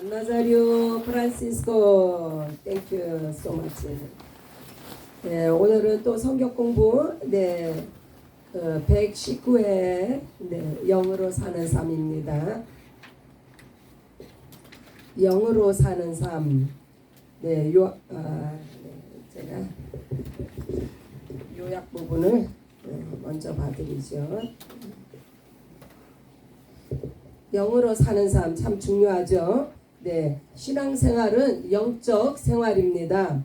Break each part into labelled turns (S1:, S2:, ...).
S1: 나자리오 프란시스코, thank you so much. 네, 오늘은 또 성경 공부 119회 영으로 사는 삶입니다. 영으로 사는 삶. 제가 요약 부분을 먼저 봐드리죠. 영으로 사는 삶 참 중요하죠. 신앙생활은 영적 생활입니다.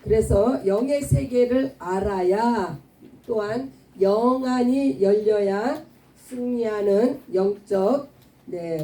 S1: 그래서 영의 세계를 알아야, 또한 영안이 열려야 승리하는 영적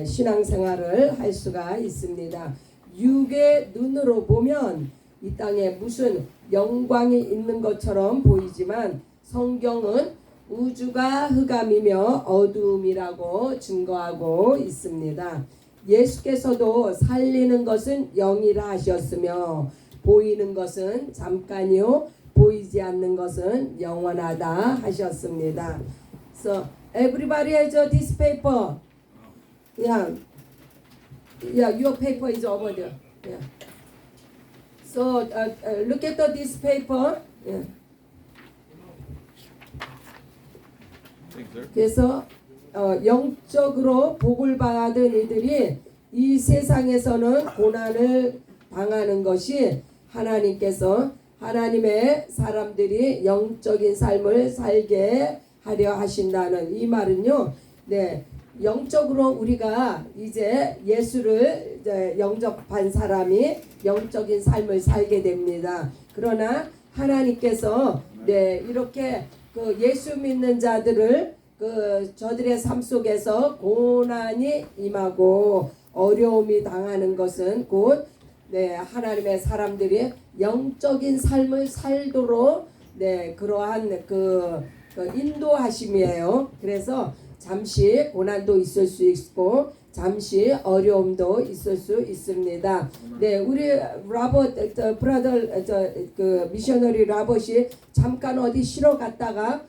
S1: 신앙생활을 할 수가 있습니다. 육의 눈으로 보면 이 땅에 무슨 영광이 있는 것처럼 보이지만 성경은 우주가 흑암이며 어두움이라고 증거하고 있습니다. 예수께서도 살리는 것은 영이라 하셨으며 보이는 것은 잠깐이요 보이지 않는 것은 영원하다 하셨습니다. So everybody has this paper. Yeah, your paper is over there. Yeah. So look at this paper. Yeah. 그래서 영적으로 복을 받은 이들이 이 세상에서는 고난을 당하는 것이 하나님께서 하나님의 사람들이 영적인 삶을 살게 하려 하신다는 이 말은요. 영적으로 우리가 이제 예수를 영접한 사람이 영적인 삶을 살게 됩니다. 그러나 하나님께서 이렇게 예수 믿는 자들을 저들의 삶 속에서 고난이 임하고 어려움이 당하는 것은 곧 하나님의 사람들이 영적인 삶을 살도록 그러한 인도하심이에요. 그래서 잠시 고난도 있을 수 있고 잠시 어려움도 있을 수 있습니다. 우리 라버트 브라더 미셔너리 라버시 잠깐 어디 쉬러 갔다가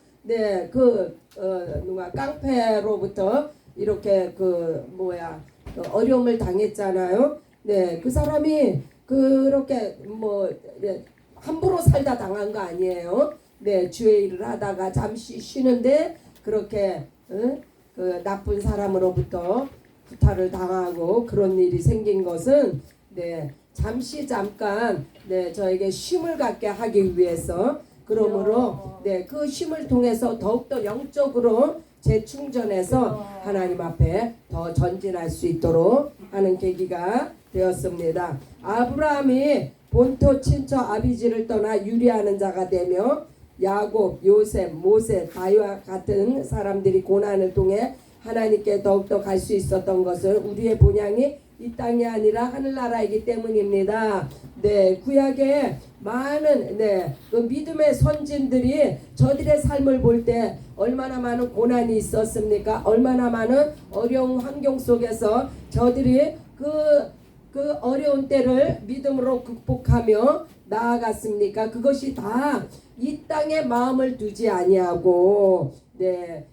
S1: 누가 깡패로부터 이렇게 어려움을 당했잖아요. 그 사람이 그렇게 함부로 살다 당한 거 아니에요. 주의 일을 하다가 잠시 쉬는데 그렇게 나쁜 사람으로부터 구타를 당하고 그런 일이 생긴 것은 잠깐 저에게 쉼을 갖게 하기 위해서, 그러므로 그 쉼을 통해서 더욱더 영적으로 재충전해서 하나님 앞에 더 전진할 수 있도록 하는 계기가 되었습니다. 아브라함이 본토 친처 아비지를 떠나 유리하는 자가 되며 야곱, 요셉, 모세, 다윗과 같은 사람들이 고난을 통해 하나님께 더욱더 갈 수 있었던 것은 우리의 본향이 이 땅이 아니라 하늘나라이기 때문입니다. 구약에 많은 그 믿음의 선진들이 저들의 삶을 볼 때 얼마나 많은 고난이 있었습니까? 얼마나 많은 어려운 환경 속에서 저들이 그 어려운 때를 믿음으로 극복하며 나아갔습니까? 그것이 다 이 땅에 마음을 두지 아니하고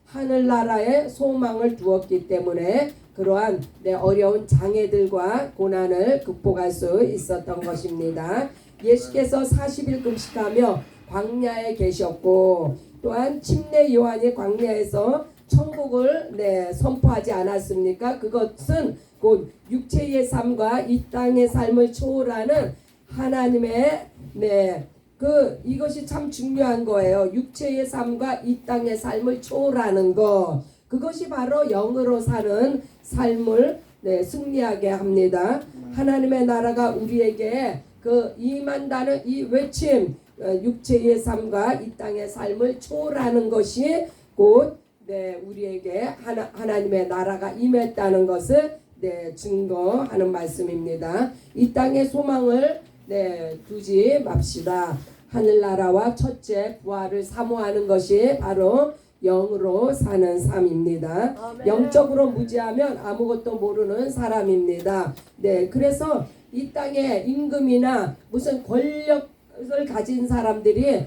S1: 하늘나라에 소망을 두었기 때문에 그러한 어려운 장애들과 고난을 극복할 수 있었던 것입니다. 예수께서 40일 금식하며 광야에 계셨고, 또한 침례 요한이 광야에서 천국을 선포하지 않았습니까? 그것은 곧 육체의 삶과 이 땅의 삶을 초월하는 하나님의 이것이 참 중요한 거예요. 육체의 삶과 이 땅의 삶을 초월하는 것, 그것이 바로 영으로 사는 삶을 승리하게 합니다. 하나님의 나라가 우리에게 임한다는 이 외침, 육체의 삶과 이 땅의 삶을 초월하는 것이 곧 우리에게 하나님의 나라가 임했다는 것을 증거하는 말씀입니다. 이 땅의 소망을 두지 맙시다. 하늘나라와 첫째 부활을 사모하는 것이 바로 영으로 사는 삶입니다. 아멘. 영적으로 무지하면 아무것도 모르는 사람입니다. 그래서 이 땅에 임금이나 무슨 권력을 가진 사람들이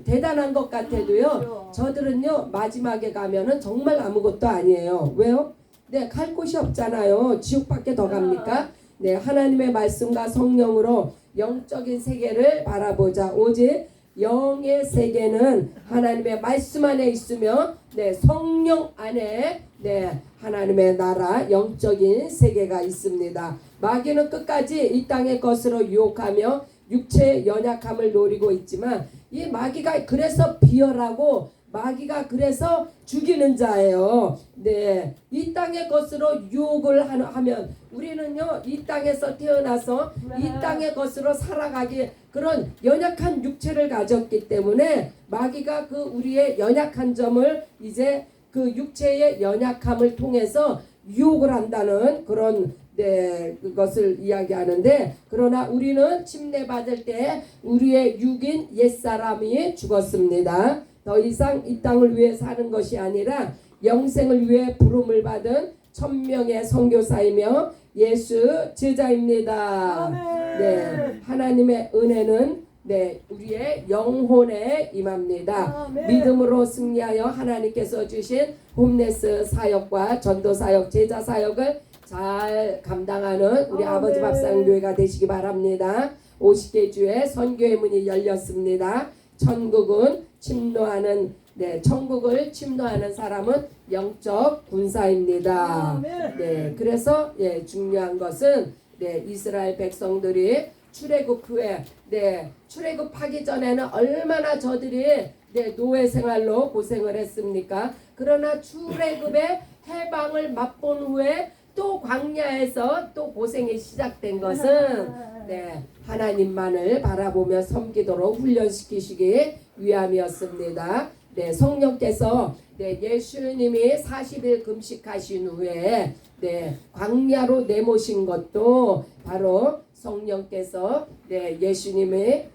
S1: 대단한 것 같아도요, 저들은요 마지막에 가면은 정말 아무것도 아니에요. 왜요? 네, 갈 곳이 없잖아요. 지옥밖에 더 갑니까? 네, 하나님의 말씀과 성령으로 영적인 세계를 바라보자. 오직 영의 세계는 하나님의 말씀 안에 있으며, 네, 성령 안에, 네, 하나님의 나라 영적인 세계가 있습니다. 마귀는 끝까지 이 땅의 것으로 유혹하며 육체의 연약함을 노리고 있지만, 이 마귀가 그래서 비열하고 마귀가 그래서 죽이는 자예요. 네, 이 땅의 것으로 유혹을 하면 우리는요, 이 땅에서 태어나서 이 땅의 것으로 살아가기 그런 연약한 육체를 가졌기 때문에 마귀가 그 우리의 연약한 점을 이제 그 육체의 연약함을 통해서 유혹을 한다는 그런, 네, 그것을 이야기하는데, 그러나 우리는 침례받을 때 우리의 육인 옛사람이 죽었습니다. 더 이상 이 땅을 위해 사는 것이 아니라 영생을 위해 부름을 받은 천명의 선교사이며 예수 제자입니다. 네, 하나님의 은혜는, 네, 우리의 영혼에 임합니다. 믿음으로 승리하여 하나님께서 주신 홈레스 사역과 전도 사역, 제자 사역을 잘 감당하는 우리 아버지 밥상교회가 되시기 바랍니다. 50개 주에 선교의 문이 열렸습니다. 천국은 침노하는, 네, 천국을 침노하는 사람은 영적 군사입니다. 네, 그래서, 예, 중요한 것은, 네, 이스라엘 백성들이 출애굽 후에, 네, 출애굽하기 전에는 얼마나 저들이, 네, 노예 생활로 고생을 했습니까? 그러나 출애굽의 해방을 맛본 후에 또 광야에서 또 고생이 시작된 것은, 네, 하나님만을 바라보며 섬기도록 훈련시키시기 위함이었습니다. 네, 성령께서, 네, 예수님이 40일 금식하신 후에, 네, 광야로 내모신 것도 바로 성령께서, 네, 예수님의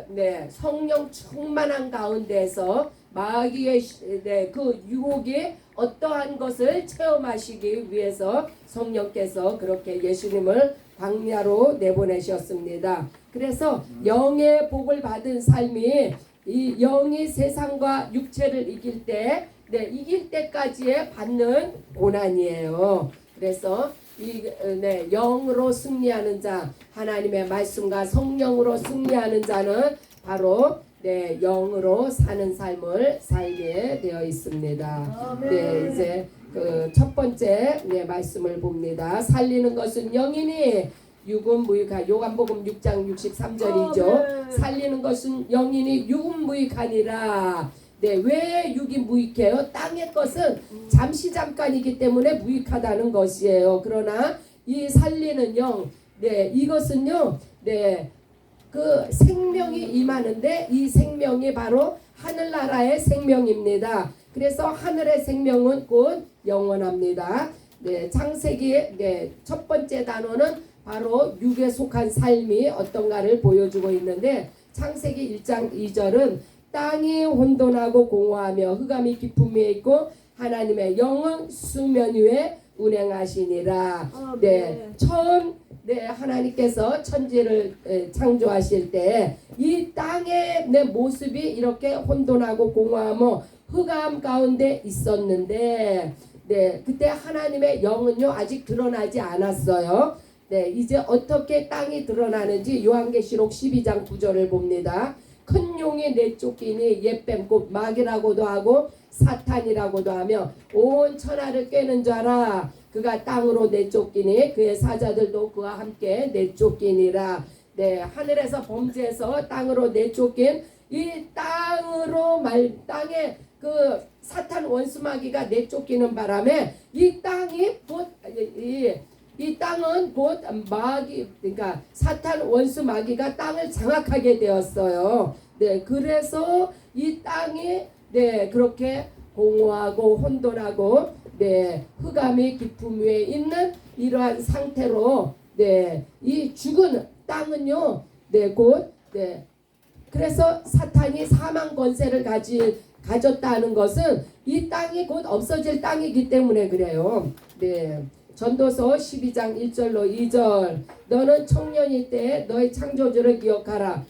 S1: 네, 성령 충만한 가운데서 마귀의, 네, 그 유혹이 어떠한 것을 체험하시기 위해서 성령께서 그렇게 예수님을 광야로 내보내셨습니다. 그래서 영의 복을 받은 삶이, 이 영이 세상과 육체를 이길 때, 네, 이길 때까지의 받는 고난이에요. 그래서 네, 영으로 승리하는 자, 하나님의 말씀과 성령으로 승리하는 자는 바로, 네, 영으로 사는 삶을 살게 되어 있습니다. 네, 이제 그 첫 번째, 네, 말씀을 봅니다. 살리는 것은 영이니 육은 무익하. 요한복음 6장 63절이죠. 살리는 것은 영이니 육은 무익하니라. 네, 왜 육이 무익해요? 땅의 것은 잠시 잠깐이기 때문에 무익하다는 것이에요. 그러나 이 살리는 영, 네, 이것은요, 네, 그 생명이 임하는데 이 생명이 바로 하늘나라의 생명입니다. 그래서 하늘의 생명은 곧 영원합니다. 네, 창세기의, 네, 첫 번째 단어는 바로 육에 속한 삶이 어떤가를 보여주고 있는데, 창세기 1장 2절은 땅이 혼돈하고 공허하며 흑암이 깊음 위에 있고 하나님의 영은 수면 위에 운행하시니라. 네, 처음, 네, 하나님께서 천지를 창조하실 때 이 땅의 내 모습이 이렇게 혼돈하고 공허하며 흑암 가운데 있었는데, 네, 그때 하나님의 영은요 아직 드러나지 않았어요. 네, 이제 어떻게 땅이 드러나는지 요한계시록 12장 9절을 봅니다. 큰 용이 내쫓기니 옛뱀 곧 마귀라고도 하고 사탄이라고도 하며 온 천하를 꿰는 자라. 그가 땅으로 내쫓기니 그의 사자들도 그와 함께 내쫓기니라. 네, 하늘에서 범죄해서 땅으로 내쫓긴 이 땅에 그 사탄 원수 마귀가 내쫓기는 바람에 이 땅이 곧 이 땅은 곧 마귀, 그러니까 사탄 원수 마귀가 땅을 장악하게 되었어요. 네, 그래서 이 땅이, 네, 그렇게 공허하고 혼돈하고, 네, 흑암이 깊음 위에 있는 이러한 상태로, 네, 이 죽은 땅은요, 네, 곧, 네, 그래서 사탄이 사망 권세를 가졌다는 것은 이 땅이 곧 없어질 땅이기 때문에 그래요. 네. 전도서 12장 1절로 2절. 너는 청년일 때 너의 창조주를 기억하라.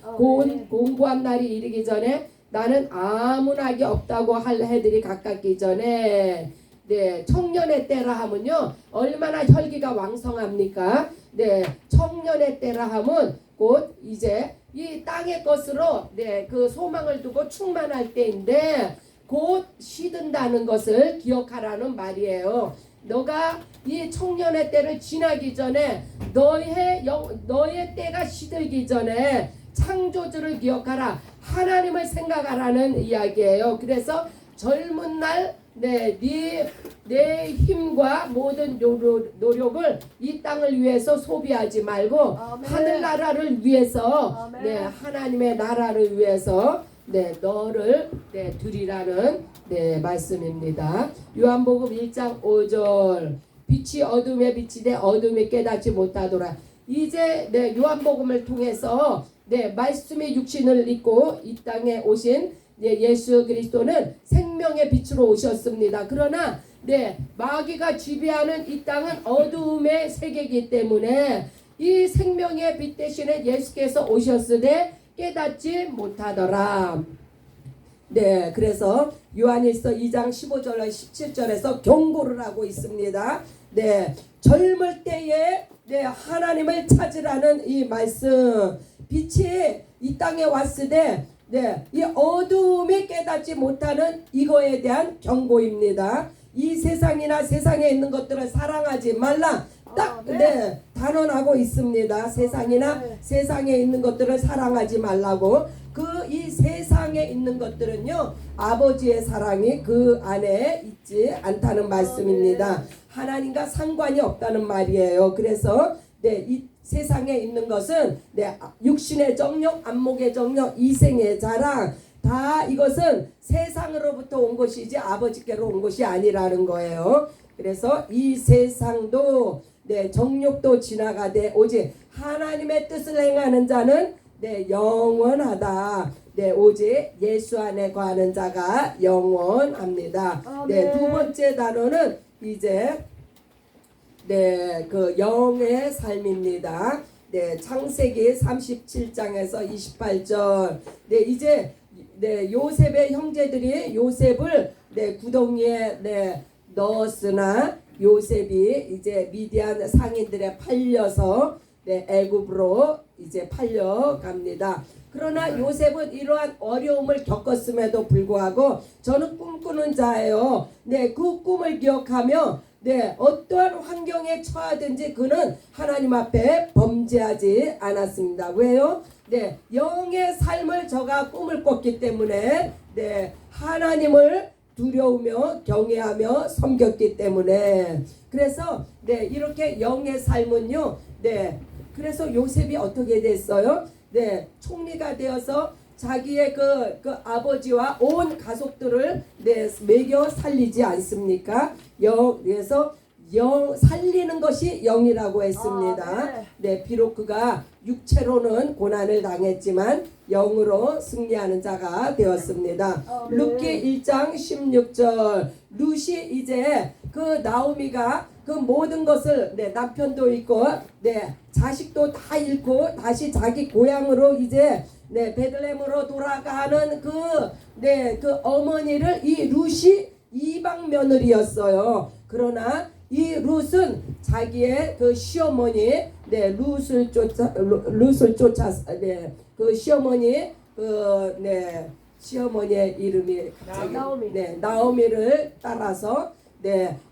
S1: 공고한 날이 이르기 전에 나는 아무 낙이 없다고 할 해들이 가깝기 전에. 네, 청년의 때라 하면요 얼마나 혈기가 왕성합니까? 네, 청년의 때라 하면 곧 이제 이 땅의 것으로 네, 그 소망을 두고 충만할 때인데 곧 시든다는 것을 기억하라는 말이에요. 너가 이 청년의 때를 지나기 전에 너의 때가 시들기 전에 창조주를 기억하라. 하나님을 생각하라는 이야기예요. 그래서 젊은 날 내 힘과 모든 노력을 이 땅을 위해서 소비하지 말고
S2: 아멘.
S1: 하늘나라를 위해서
S2: 아멘.
S1: 하나님의 나라를 위해서 너를 드리라는 말씀입니다. 요한복음 1장 5절 빛이 어둠에 비치되 어둠이 깨닫지 못하더라. 이제 요한복음을 통해서 말씀의 육신을 입고 이 땅에 오신 예수 그리스도는 생명의 빛으로 오셨습니다. 그러나 마귀가 지배하는 이 땅은 어두움의 세계이기 때문에 이 생명의 빛 대신에 예수께서 오셨으되 깨닫지 못하더라. 그래서 요한일서 2장 15절 17절에서 경고를 하고 있습니다. 젊을 때에 하나님을 찾으라는 이 말씀. 빛이 이 땅에 왔으되 이 어두움에 깨닫지 못하는 이거에 대한 경고입니다. 이 세상이나 세상에 있는 것들을 사랑하지 말라. 딱 단언하고 있습니다. 세상이나 세상에 있는 것들을 사랑하지 말라고. 이 세상에 있는 것들은요 아버지의 사랑이 그 안에 있지 않다는 말씀입니다. 하나님과 상관이 없다는 말이에요. 그래서 이 세상에 있는 것은 육신의 정욕, 안목의 정욕, 이생의 자랑 다 이것은 세상으로부터 온 것이지 아버지께로 온 것이 아니라는 거예요. 그래서 이 세상도 정욕도 지나가되 오직 하나님의 뜻을 행하는 자는 영원하다. 오직 예수 안에 거하는 자가 영원합니다. 두 번째 단어는 이제 그 영의 삶입니다. 창세기 37장에서 28절. 이제 요셉의 형제들이 요셉을 구덩이에 넣었으나 요셉이 이제 미디안 상인들에 팔려서 애굽으로 이제 팔려갑니다. 그러나 요셉은 이러한 어려움을 겪었음에도 불구하고 저는 꿈꾸는 자예요. 그 꿈을 기억하며 어떠한 환경에 처하든지 그는 하나님 앞에 범죄하지 않았습니다. 왜요? 영의 삶을 저가 꿈을 꿨기 때문에 하나님을 두려우며 경외하며 섬겼기 때문에 그래서 이렇게 영의 삶은요 그래서 요셉이 어떻게 됐어요? 총리가 되어서 자기의 그 아버지와 온 가족들을 먹여 살리지 않습니까? 그래서 살리는 것이 영이라고 했습니다. 비록 그가 육체로는 고난을 당했지만 영으로 승리하는 자가 되었습니다. 룻기 1장 16절 룻이 이제 그 나오미가 그 모든 것을 남편도 잃고 자식도 다 잃고 다시 자기 고향으로 이제 베들레헴으로 돌아가는 그 어머니를 이 룻이 이방 며느리였어요. 그러나 이 룻은 자기의 그 시어머니 룻을 쫓아 그 시어머니 시어머니의 이름이 나오미를 따라서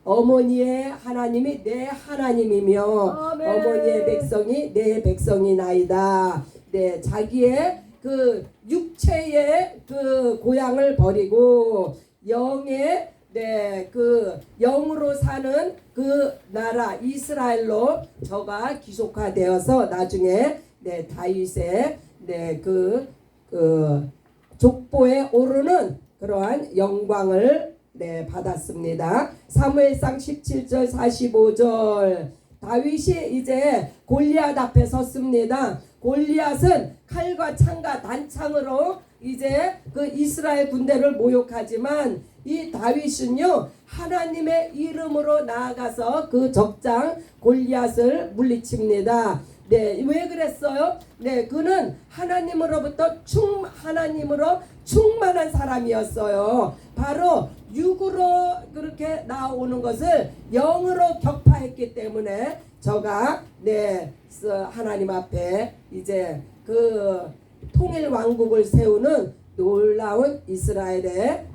S1: 어머니의 하나님이 내 하나님이며 어머니의 백성이 내 백성이나이다. 자기의 그 육체의 그 고향을 버리고 영의 그 영으로 사는 그 나라 이스라엘로 저가 귀속화되어서 나중에 다윗의 그 족보에 오르는 그러한 영광을 받았습니다. 사무엘상 17절 45절 다윗이 이제 골리앗 앞에 섰습니다. 골리앗은 칼과 창과 단창으로 이제 그 이스라엘 군대를 모욕하지만 이 다윗은요 하나님의 이름으로 나아가서 그 적장 골리앗을 물리칩니다. 네, 왜 그랬어요? 네, 그는 하나님으로 충만한 사람이었어요. 바로 육으로 그렇게 나오는 것을 영으로 격파했기 때문에 저가 하나님 앞에 이제 그 통일 왕국을 세우는 놀라운 이스라엘의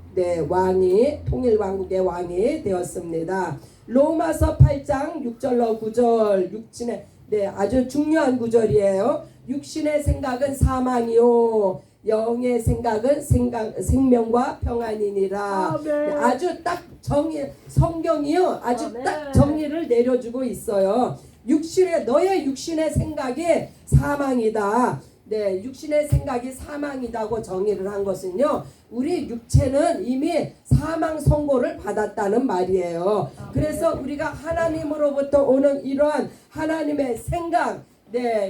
S1: 통일 왕국의 왕이 되었습니다. 로마서 8장 6절로 9절 육신의 아주 중요한 구절이에요. 육신의 생각은 사망이요 영의 생각은 생명과 평안이니라. 아주 딱 성경이요 아주 딱 정리를 내려주고 있어요. 너의 육신의 생각이 사망이다. 육신의 생각이 사망이다고 정의를 한 것은요, 우리 육체는 이미 사망 선고를 받았다는 말이에요. 그래서 우리가 하나님으로부터 오는 이러한 하나님의 생각,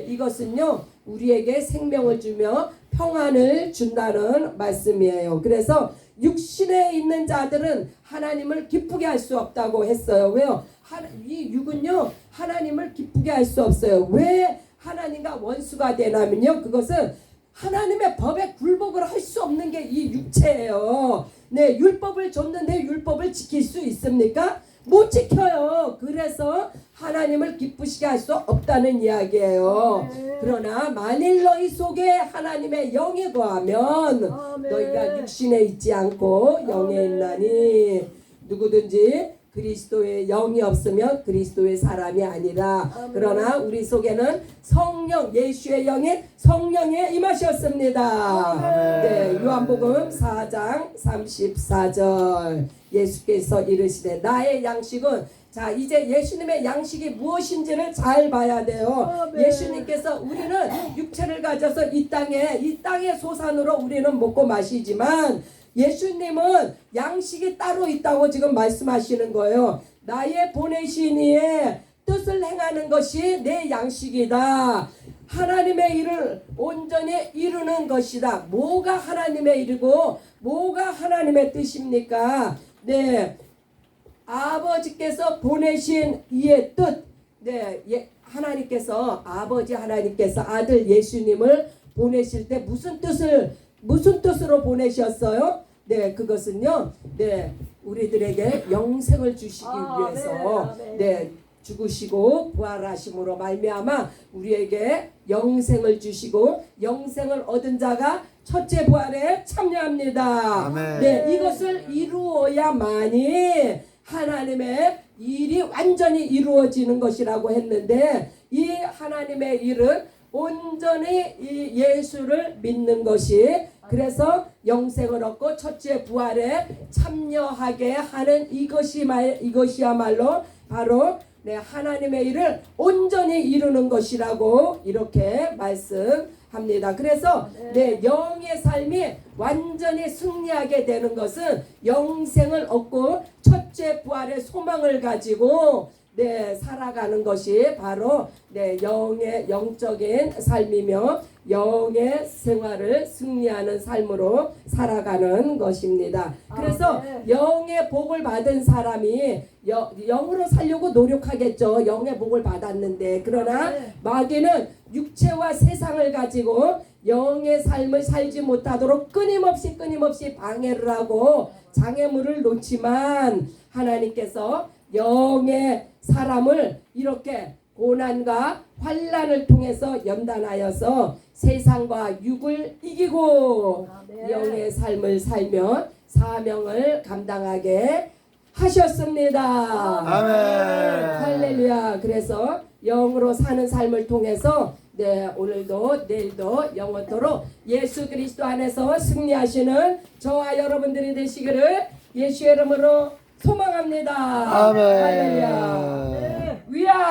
S1: 이것은요 우리에게 생명을 주며 평안을 준다는 말씀이에요. 그래서 육신에 있는 자들은 하나님을 기쁘게 할 수 없다고 했어요. 왜요? 이 육은요 하나님을 기쁘게 할 수 없어요. 왜 하나님과 원수가 되냐면요, 그것은 하나님의 법에 굴복을 할 수 없는 게 이 육체예요. 율법을 줬는데 율법을 지킬 수 있습니까? 못 지켜요. 그래서 하나님을 기쁘시게 할 수 없다는 이야기예요. 그러나 만일 너희 속에 하나님의 영이 거하면 너희가 육신에 있지 않고 영에 있나니 누구든지 그리스도의 영이 없으면 그리스도의 사람이 아니라. 그러나 우리 속에는 성령, 예수의 영이 성령에 임하셨습니다. 요한복음 4장 34절 예수께서 이르시되 나의 양식은, 자 이제 예수님의 양식이 무엇인지를 잘 봐야 돼요. 예수님께서 우리는 육체를 가져서 이 땅의 소산으로 우리는 먹고 마시지만 예수님은 양식이 따로 있다고 지금 말씀하시는 거예요. 나의 보내신 이의 뜻을 행하는 것이 내 양식이다. 하나님의 일을 온전히 이루는 것이다. 뭐가 하나님의 일이고 뭐가 하나님의 뜻입니까? 아버지께서 보내신 이의 뜻, 아버지 하나님께서 아들 예수님을 보내실 때 무슨 뜻으로 보내셨어요? 그것은요, 우리들에게 영생을 주시기 위해서, 죽으시고 부활하심으로 말미암아 우리에게 영생을 주시고 영생을 얻은 자가 첫째 부활에 참여합니다. 이것을 이루어야만이 하나님의 일이 완전히 이루어지는 것이라고 했는데, 이 하나님의 일은 온전히 이 예수를 믿는 것이, 그래서 영생을 얻고 첫째 부활에 참여하게 하는 이것이야말로 바로 하나님의 일을 온전히 이루는 것이라고 이렇게 말씀합니다. 그래서 영의 삶이 완전히 승리하게 되는 것은 영생을 얻고 첫째 부활의 소망을 가지고 살아가는 것이 바로 영적인 삶이며 영의 생활을 승리하는 삶으로 살아가는 것입니다. 그래서 영의 복을 받은 사람이 영으로 살려고 노력하겠죠. 영의 복을 받았는데, 그러나 마귀는 육체와 세상을 가지고 영의 삶을 살지 못하도록 끊임없이 방해를 하고 장애물을 놓지만, 하나님께서 영의 사람을 이렇게 고난과 환난을 통해서 연단하여서 세상과 육을 이기고 영의 삶을 살며 사명을 감당하게 하셨습니다.
S2: 아멘.
S1: 할렐루야. 그래서 영으로 사는 삶을 통해서 오늘도 내일도 영원토록 예수 그리스도 안에서 승리하시는 저와 여러분들이 되시기를 예수의 이름으로 소망합니다.
S2: 아멘.
S1: 할렐루야. 위아